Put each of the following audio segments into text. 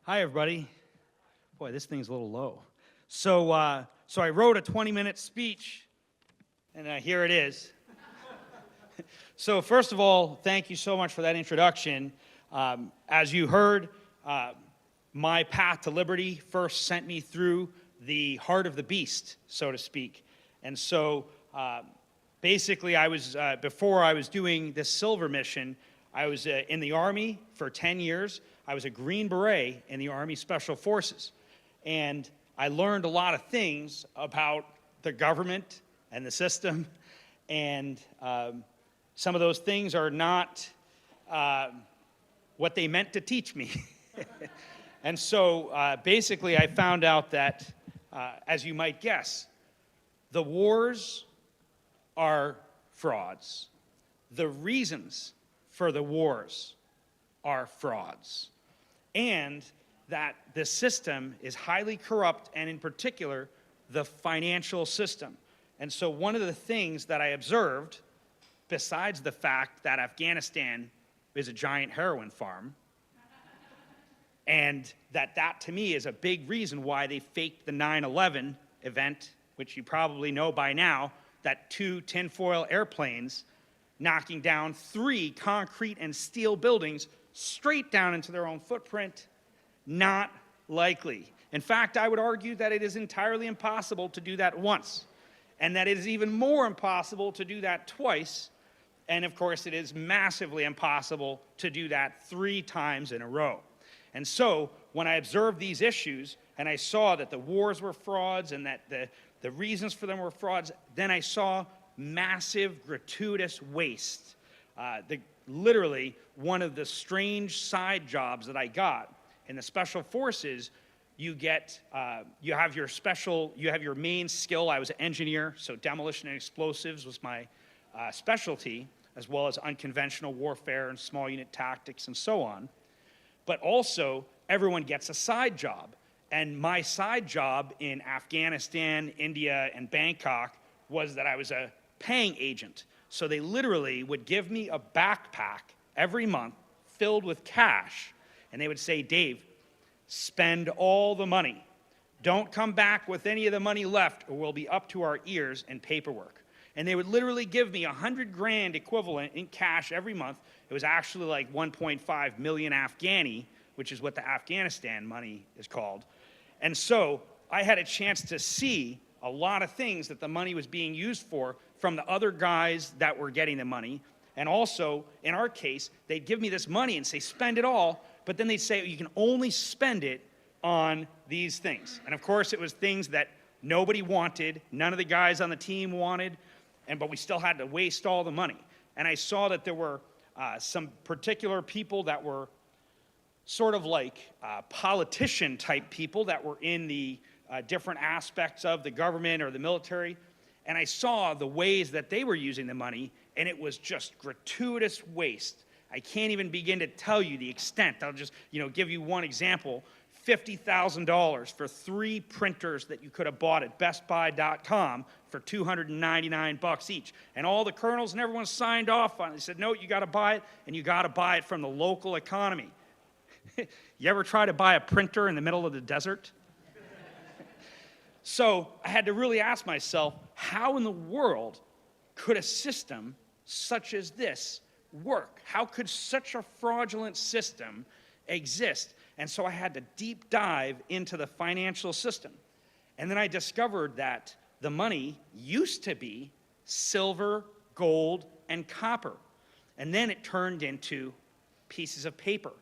Hi, everybody. Boy, this thing's a little low. So I wrote a 20-minute speech, and here it is. So first of all, thank you so much for that introduction. As you heard, my path to liberty first sent me through the heart of the beast, so to speak. And so basically, before I was doing this silver mission, I was in the Army for 10 years. I was a Green Beret in the Army Special Forces. And I learned a lot of things about the government and the system. And some of those things are not what they meant to teach me. And so basically, I found out that, as you might guess, the wars are frauds. The reasons for the wars are frauds. And that the system is highly corrupt, and in particular, the financial system. And so one of the things that I observed, besides the fact that Afghanistan is a giant heroin farm, and that to me is a big reason why they faked the 9/11 event, which you probably know by now, that 2 tinfoil airplanes knocking down 3 concrete and steel buildings straight down into their own footprint. Not likely. In fact, I would argue that it is entirely impossible to do that once, and that it is even more impossible to do that twice, and of course it is massively impossible to do that 3 times in a row. And so, when I observed these issues, and I saw that the wars were frauds, and that the reasons for them were frauds, then I saw massive, gratuitous waste. Literally, one of the strange side jobs that I got in the Special Forces, you have your main skill. I was an engineer, so demolition and explosives was my specialty, as well as unconventional warfare and small unit tactics and so on. But also, everyone gets a side job. And my side job in Afghanistan, India, and Bangkok was that I was a paying agent. So they literally would give me a backpack every month filled with cash. And they would say, Dave, spend all the money. Don't come back with any of the money left, or we'll be up to our ears in paperwork. And they would literally give me $100,000 equivalent in cash every month. It was actually like 1.5 million Afghani, which is what the Afghanistan money is called. And so I had a chance to see a lot of things that the money was being used for from the other guys that were getting the money. And also, in our case, they'd give me this money and say, spend it all, but then they'd say, you can only spend it on these things. And of course, it was things that nobody wanted, none of the guys on the team wanted, but we still had to waste all the money. And I saw that there were some particular people that were sort of like politician-type people that were in the different aspects of the government or the military. And I saw the ways that they were using the money, and it was just gratuitous waste. I can't even begin to tell you the extent. I'll just give you one example. $50,000 for 3 printers that you could have bought at bestbuy.com for $299 each. And all the colonels and everyone signed off on it. They said, no, you got to buy it, and you got to buy it from the local economy. You ever try to buy a printer in the middle of the desert? So I had to really ask myself, how in the world could a system such as this work? How could such a fraudulent system exist? And so I had to deep dive into the financial system. And then I discovered that the money used to be silver, gold, and copper. And then it turned into pieces of paper.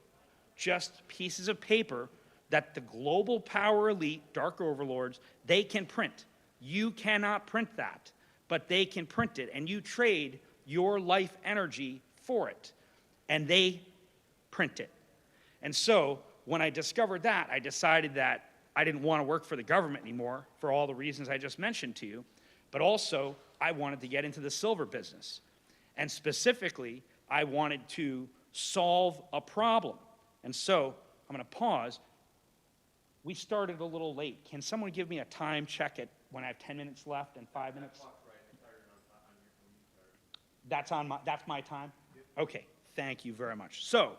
Just pieces of paper that the global power elite, dark overlords, they can print. You cannot print that, but they can print it, and you trade your life energy for it, and they print it. And so when I discovered that, I decided that I didn't want to work for the government anymore for all the reasons I just mentioned to you, but also I wanted to get into the silver business. And specifically, I wanted to solve a problem. And so I'm going to pause. We started a little late. Can someone give me a time check it when I have 10 minutes left and 5 minutes? That's my time? Okay, thank you very much. So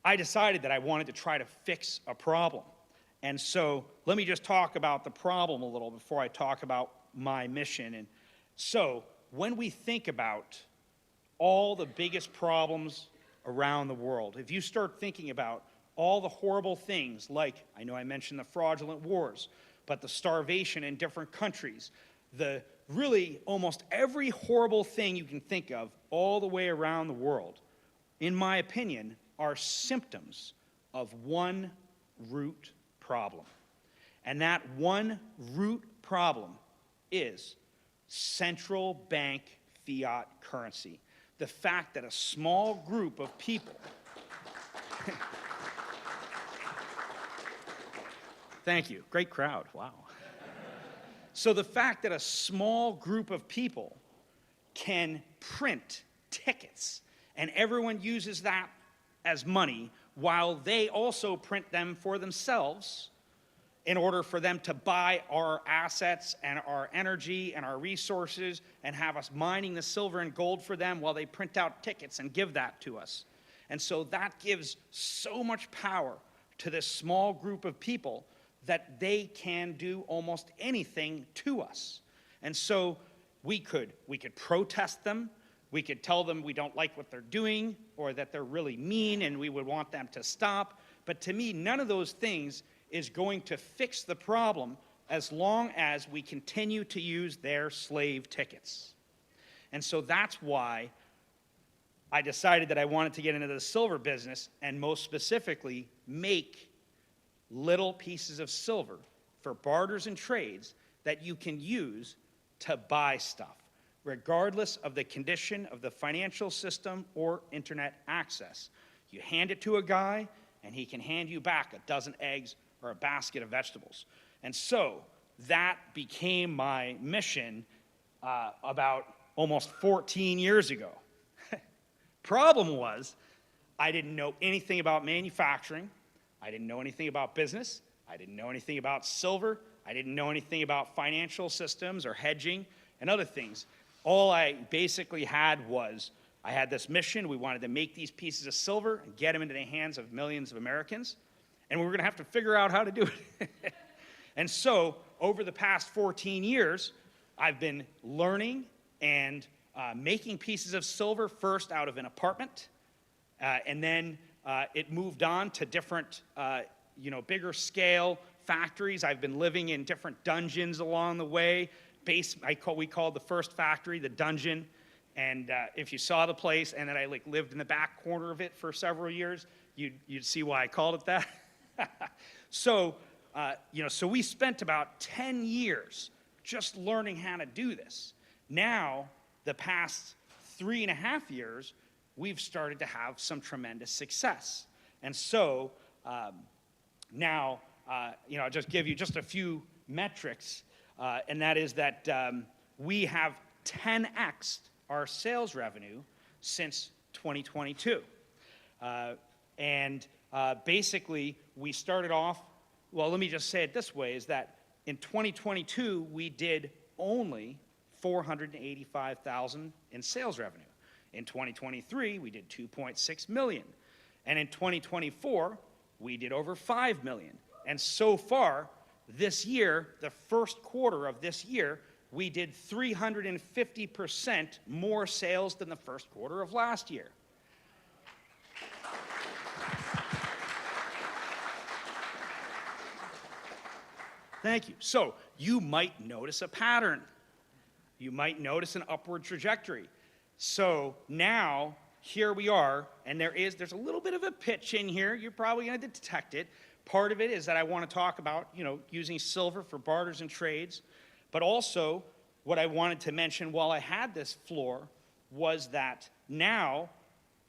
I decided that I wanted to try to fix a problem. And so let me just talk about the problem a little before I talk about my mission. And so when we think about all the biggest problems around the world, if you start thinking about all the horrible things, like, I know I mentioned the fraudulent wars, but the starvation in different countries, the really almost every horrible thing you can think of all the way around the world, in my opinion, are symptoms of one root problem. And that one root problem is central bank fiat currency. The fact that a small group of people Thank you. Great crowd. Wow. So the fact that a small group of people can print tickets and everyone uses that as money while they also print them for themselves in order for them to buy our assets and our energy and our resources and have us mining the silver and gold for them while they print out tickets and give that to us. And so that gives so much power to this small group of people that they can do almost anything to us. And so we could protest them, we could tell them we don't like what they're doing, or that they're really mean and we would want them to stop. But to me, none of those things is going to fix the problem as long as we continue to use their slave tickets. And so that's why I decided that I wanted to get into the silver business, and most specifically, make little pieces of silver for barters and trades that you can use to buy stuff, regardless of the condition of the financial system or internet access. You hand it to a guy, and he can hand you back a dozen eggs or a basket of vegetables. And so that became my mission about almost 14 years ago. Problem was, I didn't know anything about manufacturing. I didn't know anything about business. I didn't know anything about silver. I didn't know anything about financial systems or hedging and other things. All I basically had was, I had this mission. We wanted to make these pieces of silver and get them into the hands of millions of Americans. And we were going to have to figure out how to do it. And so over the past 14 years, I've been learning and making pieces of silver, first out of an apartment, and then it moved on to different, bigger scale factories. I've been living in different dungeons along the way. We called the first factory the dungeon. And if you saw the place, and then I lived in the back corner of it for several years, you'd see why I called it that. So we spent about 10 years just learning how to do this. Now, the past 3.5 years, we've started to have some tremendous success. And so now, I'll just give you just a few metrics, and that is that we have 10x'd our sales revenue since 2022. Basically, we started off, well, let me just say it this way, is that in 2022, we did only $485,000 in sales revenue. In 2023, we did $2.6 million. And in 2024, we did over $5 million. And so far, this year, the first quarter of this year, we did 350% more sales than the first quarter of last year. Thank you. So you might notice a pattern. You might notice an upward trajectory. So now, here we are, and there's a little bit of a pitch in here. You're probably going to detect it. Part of it is that I want to talk about, using silver for barters and trades. But also, what I wanted to mention while I had this floor was that now,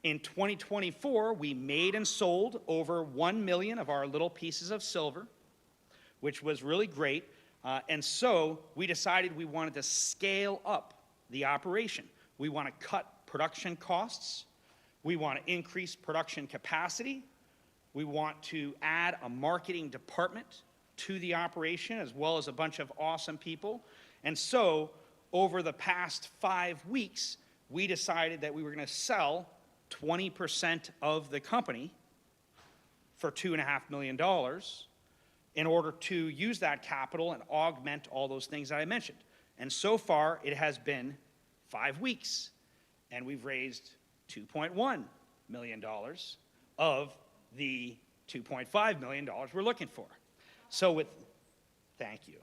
in 2024, we made and sold over 1 million of our little pieces of silver, which was really great. And so we decided we wanted to scale up the operation. We want to cut production costs. We want to increase production capacity. We want to add a marketing department to the operation, as well as a bunch of awesome people. And so over the past 5 weeks, we decided that we were going to sell 20% of the company for $2.5 million in order to use that capital and augment all those things that I mentioned. And so far, it has been 5 weeks, and we've raised $2.1 million of the $2.5 million we're looking for. Thank you.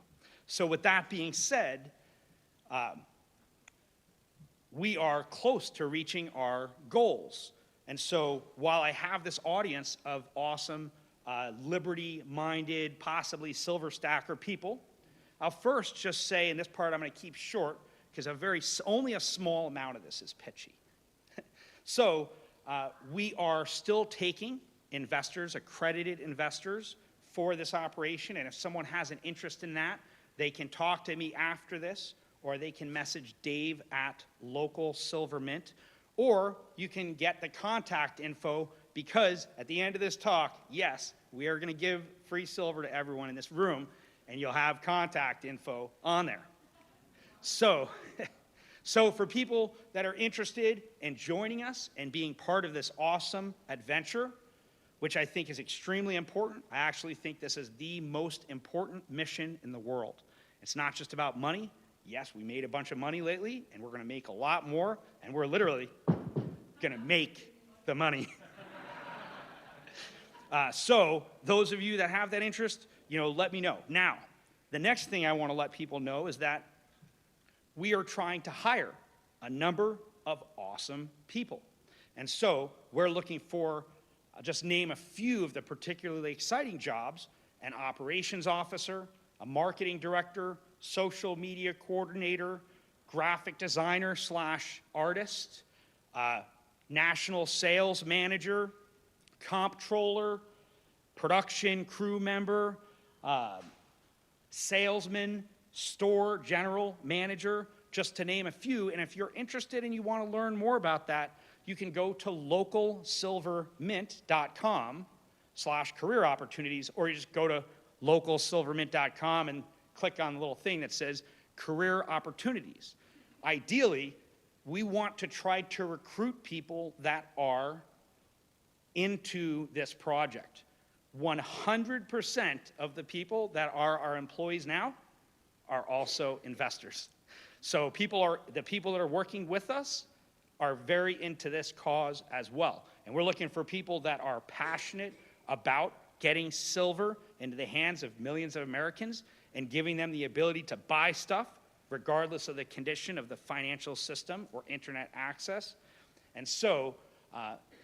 So with that being said, we are close to reaching our goals. And so while I have this audience of awesome, liberty-minded, possibly silver stacker people, I'll first just say, and this part I'm going to keep short, because only a small amount of this is pitchy. So we are still taking investors, accredited investors, for this operation, and if someone has an interest in that, they can talk to me after this, or they can message Dave at Local Silver Mint, or you can get the contact info, because at the end of this talk, yes, we are going to give free silver to everyone in this room, and you'll have contact info on there. So for people that are interested in joining us and being part of this awesome adventure, which I think is extremely important, I actually think this is the most important mission in the world. It's not just about money. Yes, we made a bunch of money lately, and we're going to make a lot more, and we're literally going to make the money. So those of you that have that interest, let me know. Now, the next thing I want to let people know is that we are trying to hire a number of awesome people. And so we're looking for, I'll just name a few of the particularly exciting jobs: an operations officer, a marketing director, social media coordinator, graphic designer / artist, national sales manager, comptroller, production crew member, salesman, store general manager, just to name a few. And if you're interested and you want to learn more about that, you can go to localsilvermint.com/career opportunities, or you just go to localsilvermint.com and click on the little thing that says career opportunities. Ideally, we want to try to recruit people that are into this project. 100% of the people that are our employees now are also investors. So the people that are working with us are very into this cause as well. And we're looking for people that are passionate about getting silver into the hands of millions of Americans and giving them the ability to buy stuff regardless of the condition of the financial system or internet access. And so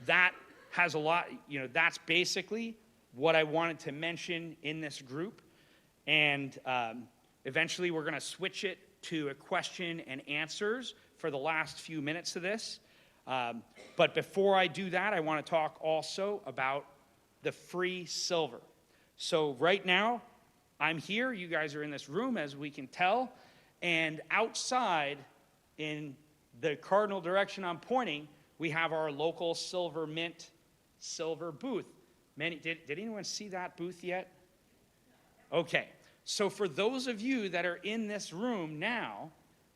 that has a lot, that's basically what I wanted to mention in this group. And eventually we're going to switch it to a question and answers for the last few minutes of this. But before I do that, I want to talk also about the free silver. So right now, I'm here. You guys are in this room, as we can tell. And outside, in the cardinal direction I'm pointing, we have our local Silver Mint silver booth. Did anyone see that booth yet? Okay. So for those of you that are in this room now,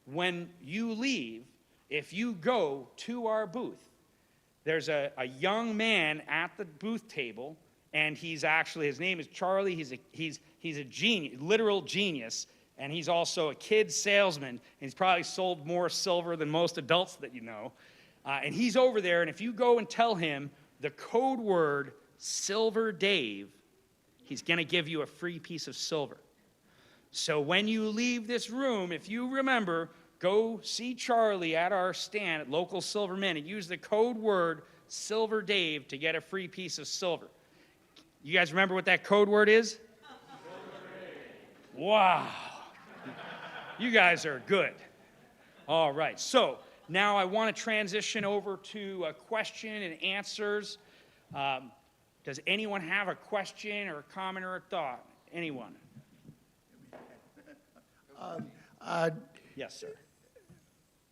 when you leave, if you go to our booth, there's a young man at the booth table, and his name is Charlie. He's a genius, literal genius, and he's also a kid salesman, and he's probably sold more silver than most adults that you know. And he's over there, and if you go and tell him the code word Silver Dave, he's going to give you a free piece of silver. So when you leave this room, if you remember, go see Charlie at our stand at Local Silver Mint and use the code word Silver Dave to get a free piece of silver. You guys remember what that code word is? Wow. You guys are good. All right. So now I want to transition over to a question and answers. Does anyone have a question or a comment or a thought? Anyone? Yes, sir.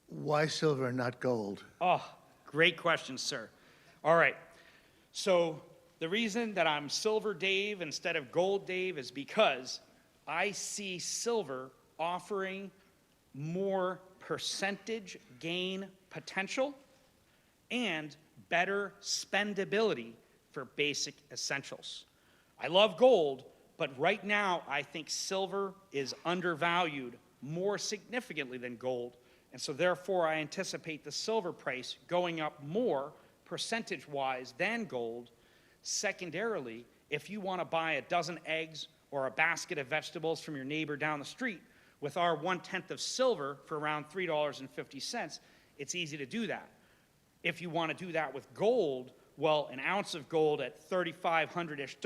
Why silver and not gold? Oh, great question, sir. All right. So the reason that I'm Silver Dave instead of Gold Dave is because I see silver offering more percentage gain potential and better spendability for basic essentials. I love gold, but right now I think silver is undervalued more significantly than gold, and so therefore I anticipate the silver price going up more percentage-wise than gold. Secondarily, if you want to buy a dozen eggs or a basket of vegetables from your neighbor down the street with our 1/10 of silver for around $3.50, it's easy to do that. If you want to do that with gold, well, an ounce of gold at $3,500-ish,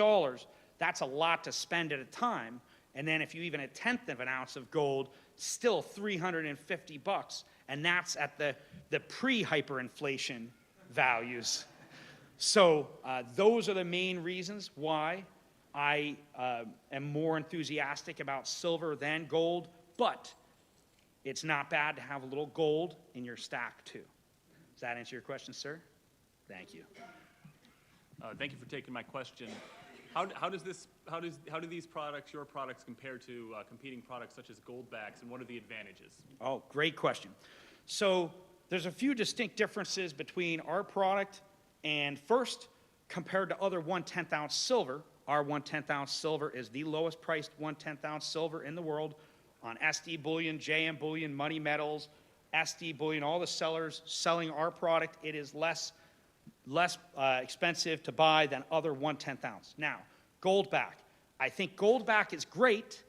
that's a lot to spend at a time. And then if you even a tenth of an ounce of gold, still $350, and that's at the pre-hyperinflation values. So those are the main reasons why I am more enthusiastic about silver than gold, but it's not bad to have a little gold in your stack too. Does that answer your question, sir? Thank you. Thank you for taking my question. How do these products, your products, compare to competing products such as Goldbacks, and what are the advantages? Oh, great question. So there's a few distinct differences between our product and first, compared to other 1/10 ounce silver. Our 1/10 ounce silver is the lowest priced 1/10 ounce silver in the world on SD Bullion, JM Bullion, Money Metals, SD Bullion, all the sellers selling our product. It is less expensive to buy than other 1/10 ounce. Now, Goldback. I think Goldback is great,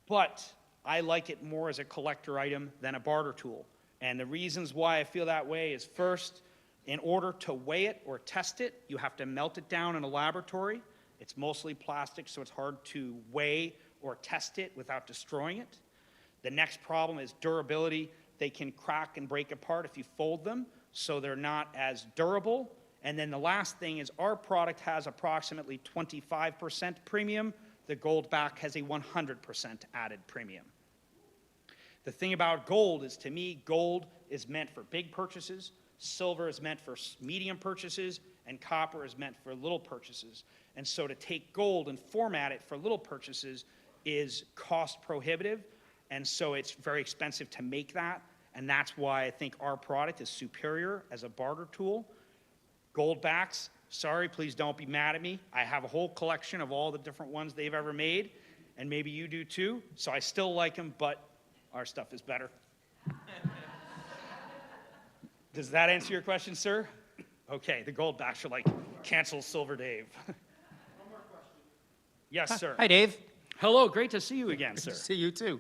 but I like it more as a collector item than a barter tool. And the reasons why I feel that way is first, in order to weigh it or test it, you have to melt it down in a laboratory. It's mostly plastic, so it's hard to weigh or test it without destroying it. The next problem is durability. They can crack and break apart if you fold them, so they're not as durable. And then the last thing is our product has approximately 25% premium. The Goldback has a 100% added premium. The thing about gold is, to me, gold is meant for big purchases, silver is meant for medium purchases, and copper is meant for little purchases. And so to take gold and format it for little purchases is cost prohibitive, and so it's very expensive to make that, and that's why I think our product is superior as a barter tool. Goldbacks, sorry, please don't be mad at me. I have a whole collection of all the different ones they've ever made, and maybe you do too, so I still like them, but our stuff is better. Does that answer your question, sir? Okay, the Goldbacks are like, cancel Silver Dave. One more question. Yes, sir. Hi, Dave. Hello, great to see you again, sir. Good to see you, too.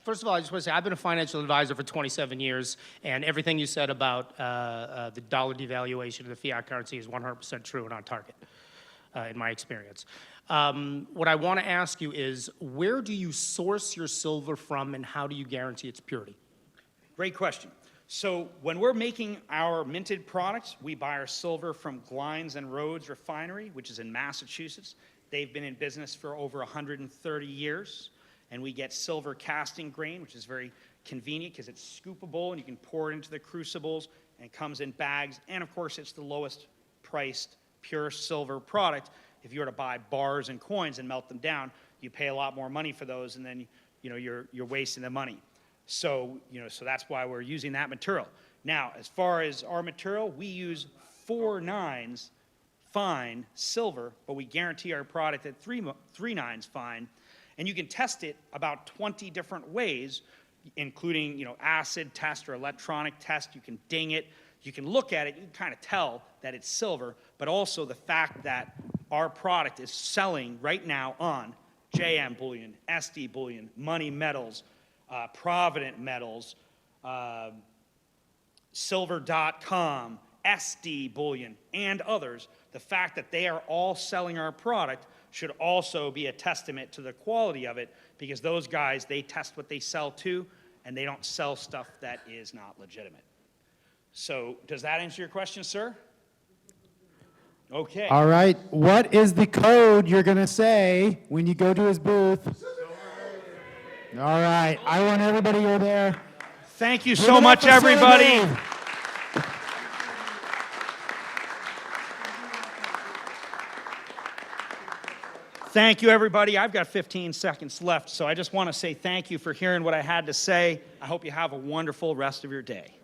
First of all, I just want to say I've been a financial advisor for 27 years, and everything you said about the dollar devaluation of the fiat currency is 100% true and on target, in my experience. What I want to ask you is, where do you source your silver from, and how do you guarantee its purity? Great question. So when we're making our minted products, we buy our silver from Glines and Rhodes Refinery, which is in Massachusetts. They've been in business for over 130 years, and we get silver casting grain, which is very convenient because it's scoopable and you can pour it into the crucibles and it comes in bags. And of course, it's the lowest priced pure silver product. If you were to buy bars and coins and melt them down, you pay a lot more money for those, and then you're wasting the money. So so that's why we're using that material. Now, as far as our material, we use 4 nines fine silver, but we guarantee our product at 3 nines fine, and you can test it about 20 different ways, including acid test or electronic test. You can ding it, you can look at it, you can kind of tell that it's silver, but also the fact that our product is selling right now on JM Bullion, SD Bullion, Money Metals, Provident Metals, Silver.com, SD Bullion, and others. The fact that they are all selling our product should also be a testament to the quality of it, because those guys, they test what they sell too, and they don't sell stuff that is not legitimate. So does that answer your question, sir? Okay. All right. What is the code you're going to say when you go to his booth? All right. I want everybody over there. Thank you Give so it much, up for Silver everybody. Dave. Thank you, everybody. I've got 15 seconds left, so I just want to say thank you for hearing what I had to say. I hope you have a wonderful rest of your day.